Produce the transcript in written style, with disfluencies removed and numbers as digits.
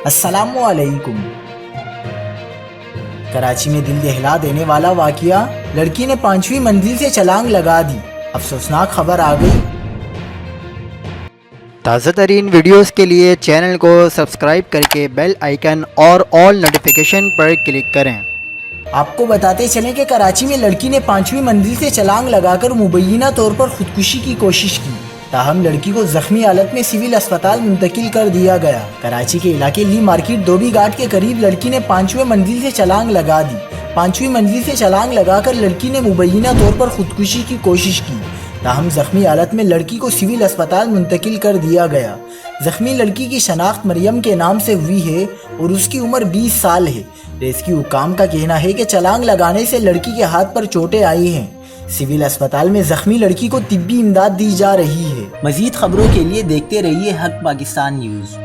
السلام علیکم۔ کراچی میں دل دہلا دینے والا واقعہ، لڑکی نے 5ویں منزل سے چھلانگ لگا دی، افسوسناک خبر آ گئی۔ تازہ ترین ویڈیوز کے لیے چینل کو سبسکرائب کر کے بیل آئیکن اور آل نوٹیفیکیشن پر کلک کریں۔ آپ کو بتاتے چلیں کہ کراچی میں لڑکی نے 5ویں منزل سے چھلانگ لگا کر مبینہ طور پر خودکشی کی کوشش کی، تاہم لڑکی کو زخمی حالت میں سول اسپتال منتقل کر دیا گیا۔ کراچی کے علاقے لی مارکیٹ دھوبی گھاٹ کے قریب لڑکی نے 5ویں منزل سے چھلانگ لگا دی۔ 5ویں منزل سے چھلانگ لگا کر لڑکی نے مبینہ طور پر خودکشی کی کوشش کی، تاہم زخمی حالت میں لڑکی کو سول اسپتال منتقل کر دیا گیا۔ زخمی لڑکی کی شناخت مریم کے نام سے ہوئی ہے اور اس کی عمر 20 سال ہے۔ ریسکیو حکام کا کہنا ہے کہ چھلانگ لگانے سے لڑکی کے ہاتھ پر چوٹیں آئی ہیں۔ سول اسپتال میں زخمی لڑکی کو طبی امداد دی جا رہی ہے۔ مزید خبروں کے لیے دیکھتے رہیے حق پاکستان نیوز۔